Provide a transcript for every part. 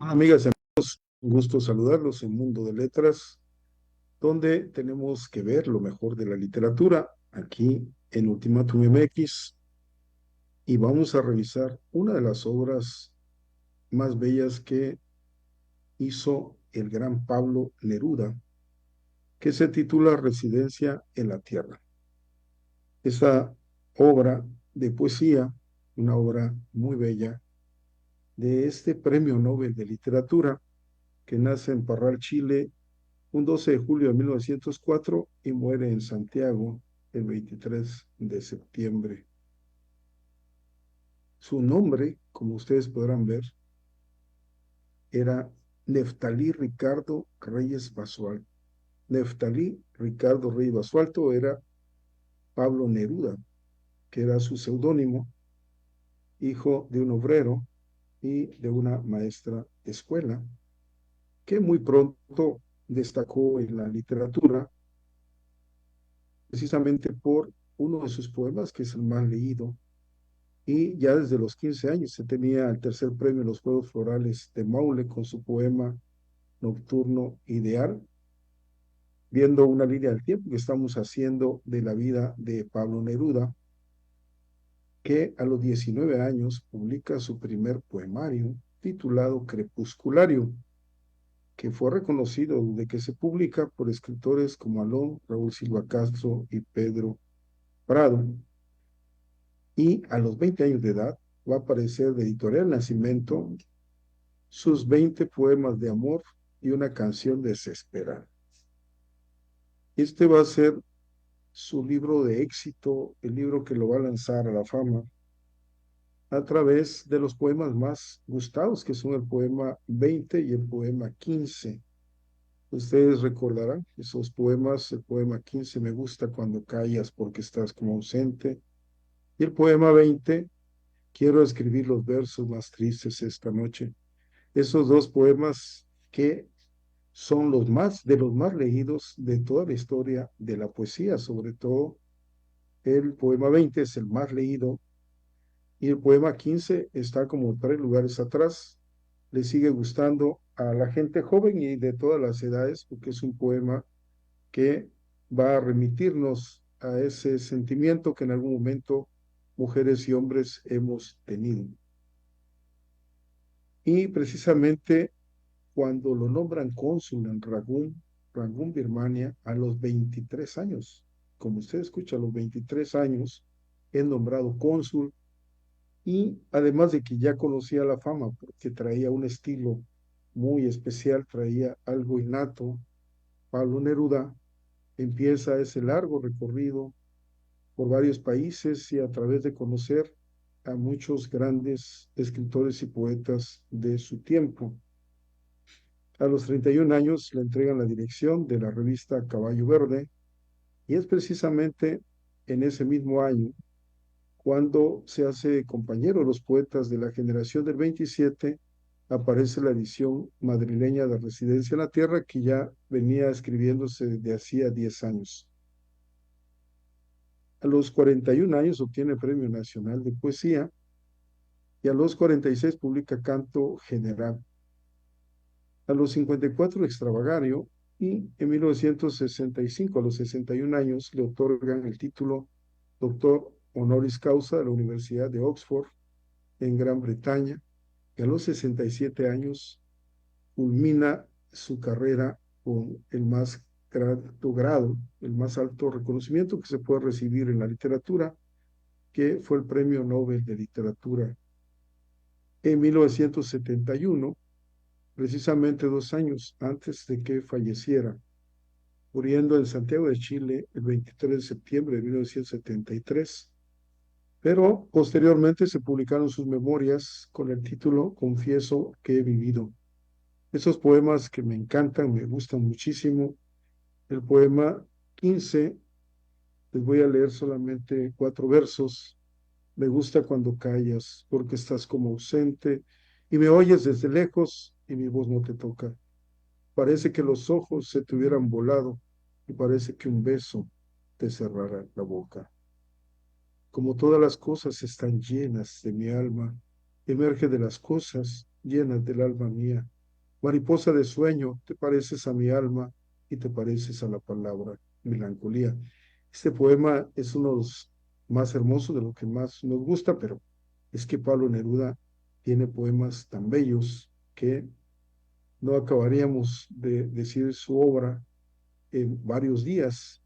Hola, amigas y amigos, un gusto saludarlos en Mundo de Letras, donde tenemos que ver lo mejor de la literatura aquí en Ultimátum MX y vamos a revisar una de las obras más bellas que hizo el gran Pablo Neruda, que se titula Residencia en la Tierra. Esta obra de poesía, una obra muy bella de este Premio Nobel de Literatura que nace en Parral, Chile, un 12 de julio de 1904 y muere en Santiago el 23 de septiembre. Su nombre, como ustedes podrán ver, era Neftalí Ricardo Reyes Basualto. Neftalí Ricardo Reyes Basualto era Pablo Neruda, que era su seudónimo, hijo de un obrero y de una maestra de escuela, que muy pronto destacó en la literatura precisamente por uno de sus poemas, que es el más leído, y ya desde los 15 años se tenía el tercer premio en los Juegos Florales de Maule con su poema Nocturno Ideal, viendo una línea del tiempo que estamos haciendo de la vida de Pablo Neruda, que a los 19 años publica su primer poemario titulado Crepusculario, que fue reconocido desde que se publica por escritores como Alón, Raúl Silva Castro y Pedro Prado. Y a los 20 años de edad va a aparecer de Editorial Nacimiento sus 20 poemas de amor y una canción desesperada. Este va a ser su libro de éxito, el libro que lo va a lanzar a la fama a través de los poemas más gustados, que son el poema 20 y el poema 15. Ustedes recordarán esos poemas, el poema 15, me gusta cuando callas porque estás como ausente, y el poema 20, quiero escribir los versos más tristes esta noche. Esos dos poemas que son de los más leídos de toda la historia de la poesía, sobre todo el poema 20 es el más leído y el poema 15 está como 3 lugares atrás. Le sigue gustando a la gente joven y de todas las edades porque es un poema que va a remitirnos a ese sentimiento que en algún momento mujeres y hombres hemos tenido. Y precisamente cuando lo nombran cónsul en Rangún, Birmania, a los 23 años. Como usted escucha, a los 23 años es nombrado cónsul y además de que ya conocía la fama porque traía un estilo muy especial, traía algo innato, Pablo Neruda empieza ese largo recorrido por varios países y a través de conocer a muchos grandes escritores y poetas de su tiempo. A los 31 años le entregan la dirección de la revista Caballo Verde y es precisamente en ese mismo año cuando se hace compañero de los poetas de la generación del 27, aparece la edición madrileña de Residencia en la Tierra que ya venía escribiéndose desde hacía 10 años. A los 41 años obtiene el Premio Nacional de Poesía y a los 46 publica Canto General. A los 54 Extravagario y en 1965, a los 61 años, le otorgan el título Doctor Honoris Causa de la Universidad de Oxford en Gran Bretaña y a los 67 años culmina su carrera con el más alto grado, el más alto reconocimiento que se puede recibir en la literatura, que fue el Premio Nobel de Literatura en 1971, precisamente 2 años antes de que falleciera, muriendo en Santiago de Chile el 23 de septiembre de 1973. Pero posteriormente se publicaron sus memorias con el título Confieso que he vivido. Esos poemas que me encantan, me gustan muchísimo. El poema 15, les voy a leer solamente 4 versos. Me gusta cuando callas, porque estás como ausente y me oyes desde lejos y mi voz no te toca. Parece que los ojos se te hubieran volado y parece que un beso te cerrara la boca. Como todas las cosas están llenas de mi alma, emerge de las cosas llenas del alma mía. Mariposa de sueño, te pareces a mi alma y te pareces a la palabra melancolía. Este poema es uno de los más hermosos, de lo que más nos gusta, pero es que Pablo Neruda tiene poemas tan bellos que no acabaríamos de decir su obra en varios días.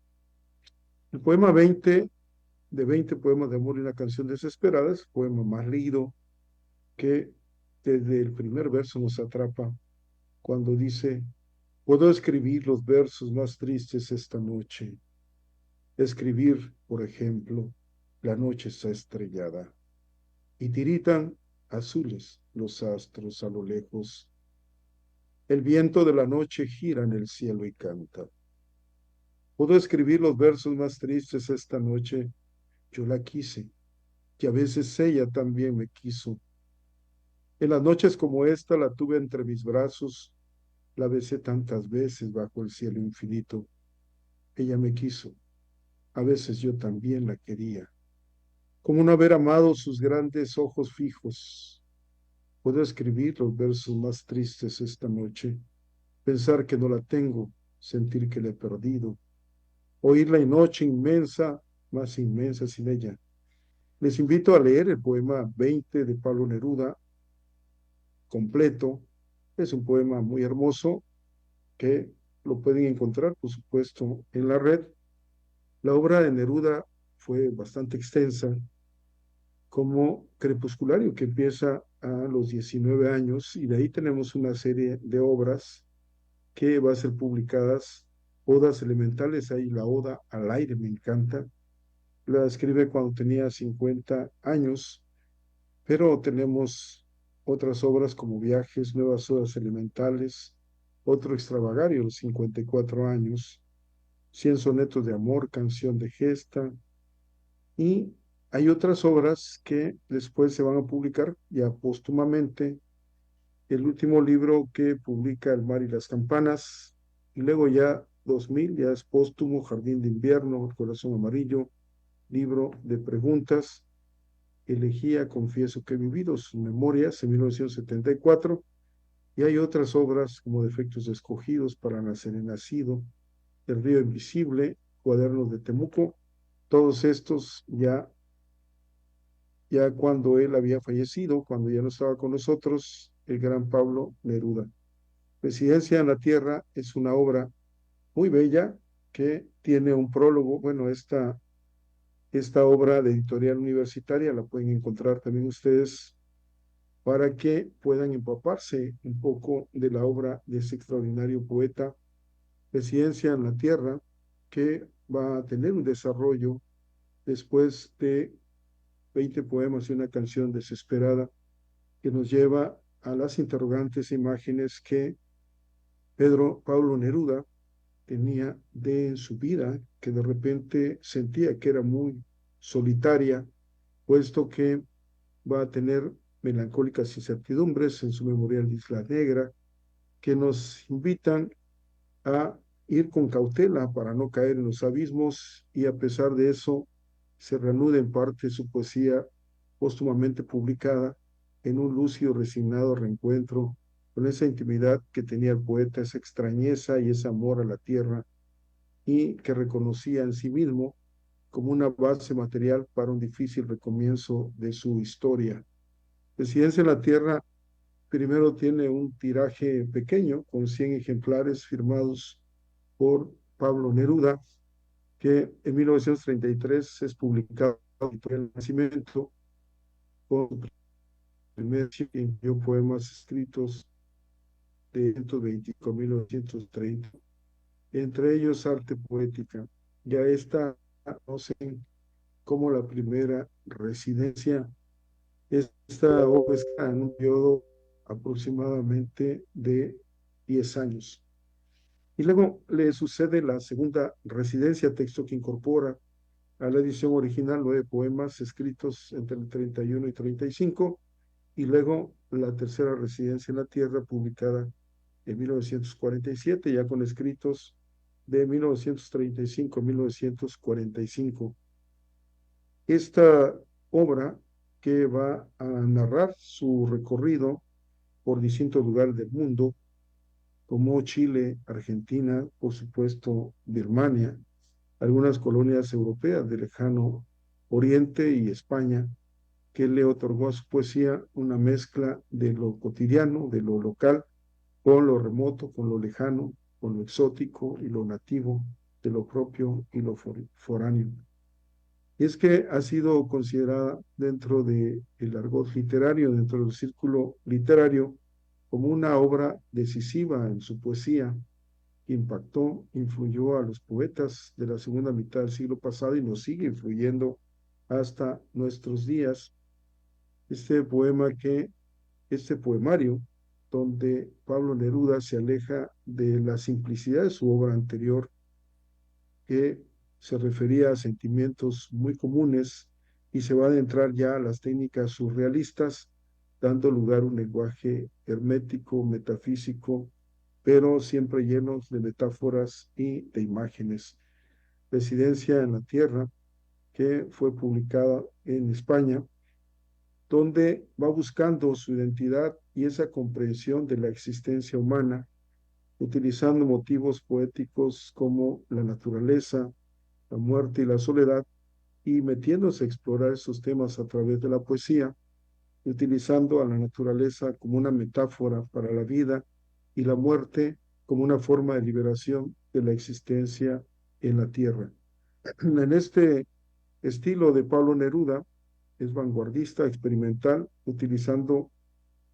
El poema 20 de 20 poemas de amor y una canción desesperada es el poema más leído, que desde el primer verso nos atrapa cuando dice: puedo escribir los versos más tristes esta noche. Escribir, por ejemplo, la noche está estrellada y tiritan azules los astros a lo lejos. El viento de la noche gira en el cielo y canta. Puedo escribir los versos más tristes esta noche. Yo la quise, y a veces ella también me quiso. En las noches como esta la tuve entre mis brazos, la besé tantas veces bajo el cielo infinito. Ella me quiso, a veces yo también la quería. Como no haber amado sus grandes ojos fijos. Puedo escribir los versos más tristes esta noche, pensar que no la tengo, sentir que la he perdido, oír la noche inmensa, más inmensa sin ella. Les invito a leer el poema 20 de Pablo Neruda completo. Es un poema muy hermoso que lo pueden encontrar, por supuesto, en la red. La obra de Neruda fue bastante extensa, como Crepusculario, que empieza a los 19 años, y de ahí tenemos una serie de obras que va a ser publicadas, odas elementales, ahí la oda al aire me encanta, la escribe cuando tenía 50 años, pero tenemos otras obras como Viajes, Nuevas Odas Elementales, otro extravagario, los 54 años, 100 sonetos de amor, canción de gesta, y hay otras obras que después se van a publicar ya póstumamente. El último libro que publica El mar y las campanas, y luego ya 2000, ya es póstumo, Jardín de invierno, El corazón amarillo, libro de preguntas, Elegía, confieso que he vivido, sus memorias en 1974, y hay otras obras como Defectos escogidos, Para nacer he nacido, El río invisible, Cuadernos de Temuco, todos estos ya cuando él había fallecido, cuando ya no estaba con nosotros, el gran Pablo Neruda. Residencia en la Tierra es una obra muy bella que tiene un prólogo. Bueno, esta obra de editorial universitaria la pueden encontrar también ustedes para que puedan empaparse un poco de la obra de ese extraordinario poeta. Residencia en la Tierra, que va a tener un desarrollo después de 20 poemas y una canción desesperada que nos lleva a las interrogantes imágenes que Pedro Pablo Neruda tenía de su vida, que de repente sentía que era muy solitaria, puesto que va a tener melancólicas incertidumbres en su memorial de Isla Negra, que nos invitan a ir con cautela para no caer en los abismos, y a pesar de eso se reanuda en parte su poesía póstumamente publicada en un lúcido resignado reencuentro con esa intimidad que tenía el poeta, esa extrañeza y ese amor a la tierra, y que reconocía en sí mismo como una base material para un difícil recomienzo de su historia. Residencia en la Tierra primero tiene un tiraje pequeño, con 100 ejemplares firmados por Pablo Neruda, que en 1933 es publicado por El Nacimiento, con su primer que envió poemas escritos de 1930, entre ellos Arte Poética. Ya esta conocen como la primera residencia. Esta obra está en un periodo aproximadamente de 10 años. Y luego le sucede la segunda residencia, texto que incorpora a la edición original 9 poemas escritos entre el 31 y 35, y luego la tercera residencia en la Tierra, publicada en 1947, ya con escritos de 1935 a 1945. Esta obra, que va a narrar su recorrido por distintos lugares del mundo, como Chile, Argentina, por supuesto, Birmania, algunas colonias europeas del lejano Oriente y España, que le otorgó a su poesía una mezcla de lo cotidiano, de lo local, con lo remoto, con lo lejano, con lo exótico y lo nativo, de lo propio y lo foráneo. Y es que ha sido considerada dentro del argot literario, dentro del círculo literario, como una obra decisiva en su poesía, que impactó, influyó a los poetas de la segunda mitad del siglo pasado y nos sigue influyendo hasta nuestros días. Este poema que, este poemario, donde Pablo Neruda se aleja de la simplicidad de su obra anterior, que se refería a sentimientos muy comunes y se va a adentrar ya a las técnicas surrealistas, dando lugar a un lenguaje hermético, metafísico, pero siempre llenos de metáforas y de imágenes. Residencia en la Tierra, que fue publicada en España, donde va buscando su identidad y esa comprensión de la existencia humana, utilizando motivos poéticos como la naturaleza, la muerte y la soledad, y metiéndose a explorar esos temas a través de la poesía, utilizando a la naturaleza como una metáfora para la vida y la muerte como una forma de liberación de la existencia en la tierra. En este estilo de Pablo Neruda es vanguardista, experimental, utilizando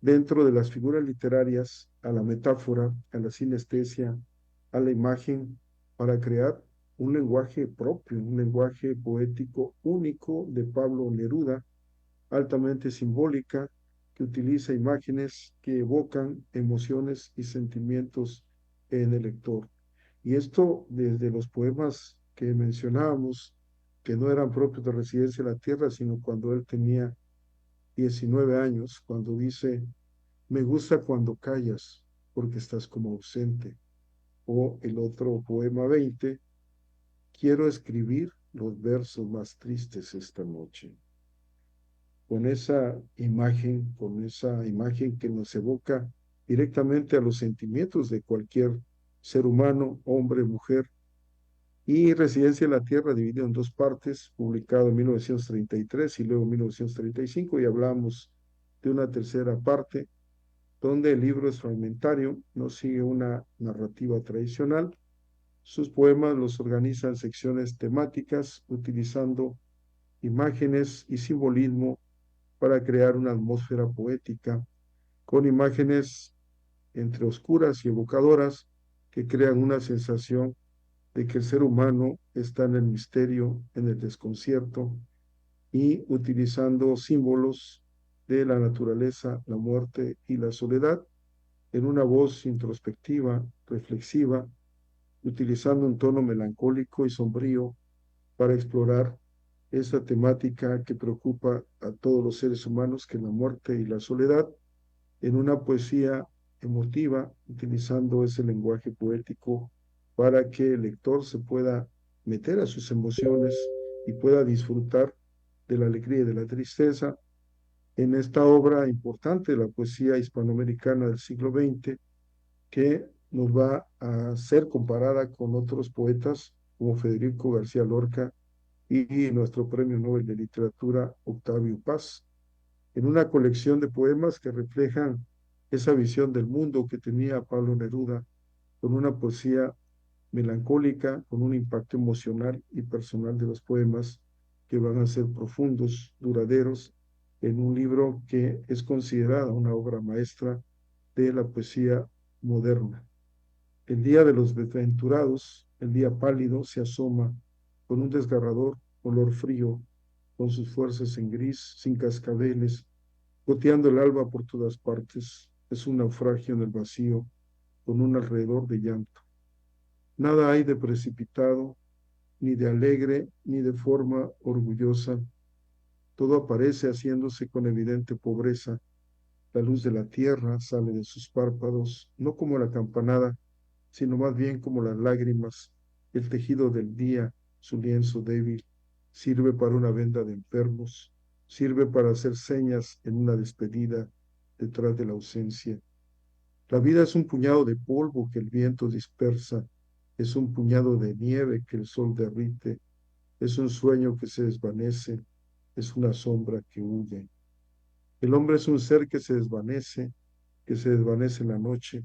dentro de las figuras literarias a la metáfora, a la sinestesia, a la imagen, para crear un lenguaje propio, un lenguaje poético único de Pablo Neruda, altamente simbólica, que utiliza imágenes que evocan emociones y sentimientos en el lector. Y esto desde los poemas que mencionábamos, que no eran propios de Residencia en la Tierra, sino cuando él tenía 19 años, cuando dice, me gusta cuando callas, porque estás como ausente. O el otro poema 20, quiero escribir los versos más tristes esta noche. Con esa imagen que nos evoca directamente a los sentimientos de cualquier ser humano, hombre, mujer. Y Residencia en la Tierra, dividido en dos partes, publicado en 1933 y luego en 1935, y hablamos de una tercera parte, donde el libro es fragmentario, no sigue una narrativa tradicional. Sus poemas los organiza en secciones temáticas, utilizando imágenes y simbolismo para crear una atmósfera poética, con imágenes entre oscuras y evocadoras que crean una sensación de que el ser humano está en el misterio, en el desconcierto, y utilizando símbolos de la naturaleza, la muerte y la soledad, en una voz introspectiva, reflexiva, utilizando un tono melancólico y sombrío para explorar esa temática que preocupa a todos los seres humanos, que es la muerte y la soledad, en una poesía emotiva, utilizando ese lenguaje poético para que el lector se pueda meter a sus emociones y pueda disfrutar de la alegría y de la tristeza en esta obra importante de la poesía hispanoamericana del siglo XX, que nos va a ser comparada con otros poetas como Federico García Lorca y nuestro Premio Nobel de Literatura Octavio Paz, en una colección de poemas que reflejan esa visión del mundo que tenía Pablo Neruda, con una poesía melancólica, con un impacto emocional y personal de los poemas que van a ser profundos, duraderos, en un libro que es considerada una obra maestra de la poesía moderna. El día de los desventurados, el día pálido, se asoma con un desgarrador olor frío, con sus fuerzas en gris, sin cascabeles, goteando el alba por todas partes. Es un naufragio en el vacío, con un alrededor de llanto. Nada hay de precipitado, ni de alegre, ni de forma orgullosa. Todo aparece haciéndose con evidente pobreza. La luz de la tierra sale de sus párpados, no como la campanada, sino más bien como las lágrimas. El tejido del día, su lienzo débil, sirve para una venda de enfermos, sirve para hacer señas en una despedida, detrás de la ausencia. La vida es un puñado de polvo que el viento dispersa, es un puñado de nieve que el sol derrite, es un sueño que se desvanece, es una sombra que huye. El hombre es un ser que se desvanece en la noche,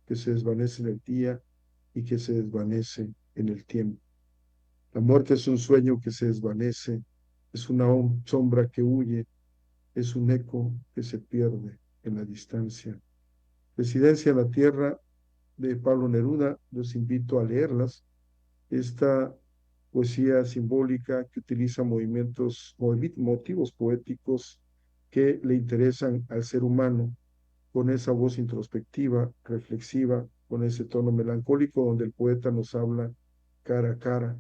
que se desvanece en el día y que se desvanece en el tiempo. La muerte es un sueño que se desvanece, es una sombra que huye, es un eco que se pierde en la distancia. Residencia en la Tierra de Pablo Neruda, los invito a leerlas. Esta poesía simbólica que utiliza motivos poéticos que le interesan al ser humano, con esa voz introspectiva, reflexiva, con ese tono melancólico donde el poeta nos habla cara a cara,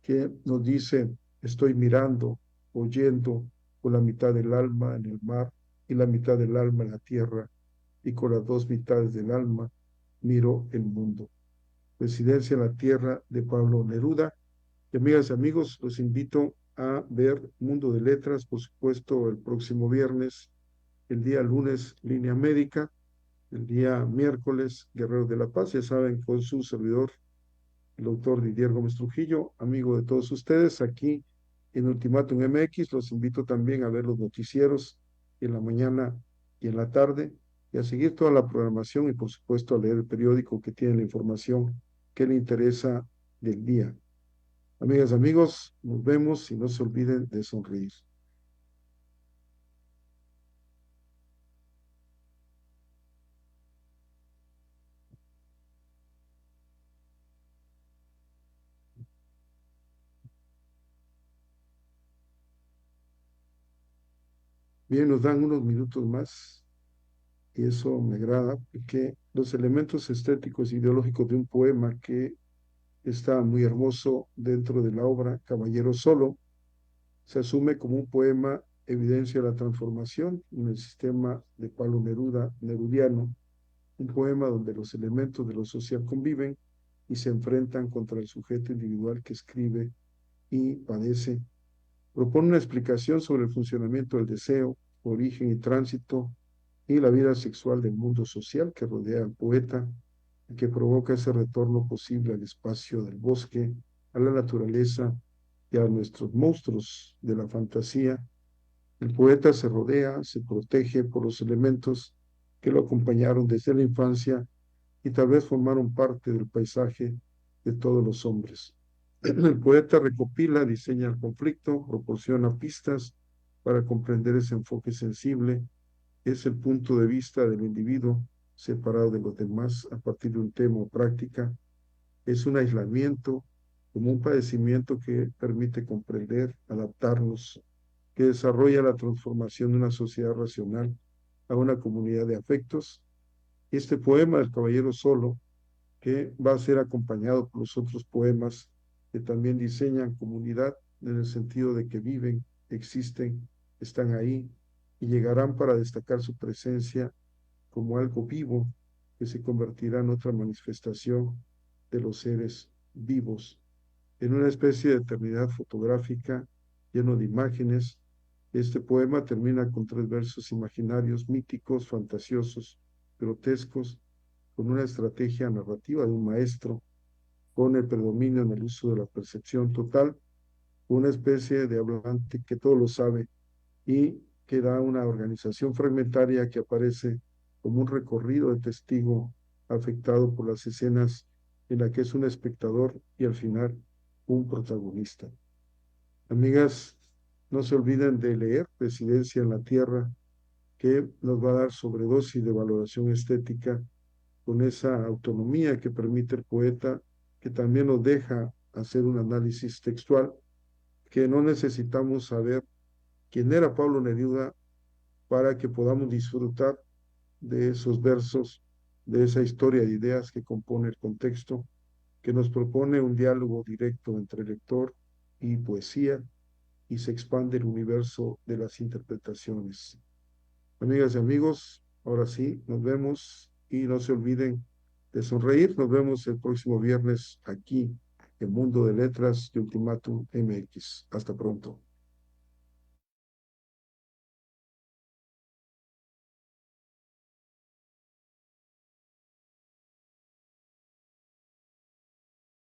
que nos dice, estoy mirando, oyendo, con la mitad del alma en el mar y la mitad del alma en la tierra, y con las dos mitades del alma miro el mundo. Residencia en la Tierra de Pablo Neruda. Y amigas y amigos, los invito a ver Mundo de Letras, por supuesto, el próximo viernes, el día lunes, Línea Médica, el día miércoles, Guerreros de la Paz, ya saben, con su servidor, el autor Didier Gómez Trujillo, amigo de todos ustedes, aquí en Ultimátum MX. Los invito también a ver los noticieros en la mañana y en la tarde, y a seguir toda la programación y, por supuesto, a leer el periódico que tiene la información que le interesa del día. Amigas, amigos, nos vemos y no se olviden de sonreír. Bien, nos dan unos minutos más y eso me agrada porque los elementos estéticos e ideológicos de un poema que está muy hermoso dentro de la obra Caballero Solo se asume como un poema evidencia la transformación en el sistema de Pablo Neruda, nerudiano, un poema donde los elementos de lo social conviven y se enfrentan contra el sujeto individual que escribe y padece. Propone una explicación sobre el funcionamiento del deseo, origen y tránsito y la vida sexual del mundo social que rodea al poeta y que provoca ese retorno posible al espacio del bosque, a la naturaleza y a nuestros monstruos de la fantasía. El poeta se rodea, se protege por los elementos que lo acompañaron desde la infancia y tal vez formaron parte del paisaje de todos los hombres. El poeta recopila, diseña el conflicto, proporciona pistas para comprender ese enfoque sensible, es el punto de vista del individuo separado de los demás a partir de un tema o práctica, es un aislamiento como un padecimiento que permite comprender, adaptarnos, que desarrolla la transformación de una sociedad racional a una comunidad de afectos. Y este poema del Caballero Solo, que va a ser acompañado por los otros poemas que también diseñan comunidad en el sentido de que viven, existen, están ahí y llegarán para destacar su presencia como algo vivo que se convertirá en otra manifestación de los seres vivos, en una especie de eternidad fotográfica lleno de imágenes. Este poema termina con tres versos imaginarios, míticos, fantasiosos, grotescos, con una estrategia narrativa de un maestro, con el predominio en el uso de la percepción total, una especie de hablante que todo lo sabe y que da una organización fragmentaria que aparece como un recorrido de testigo afectado por las escenas en la que es un espectador y al final un protagonista. Amigas, no se olviden de leer Residencia en la Tierra, que nos va a dar sobredosis de valoración estética con esa autonomía que permite el poeta, que también nos deja hacer un análisis textual, que no necesitamos saber quién era Pablo Neruda para que podamos disfrutar de esos versos, de esa historia de ideas que compone el contexto, que nos propone un diálogo directo entre lector y poesía y se expande el universo de las interpretaciones. Amigas y amigos, ahora sí, nos vemos y no se olviden de sonreír. Nos vemos el próximo viernes aquí en Mundo de Letras y Ultimátum MX. Hasta pronto.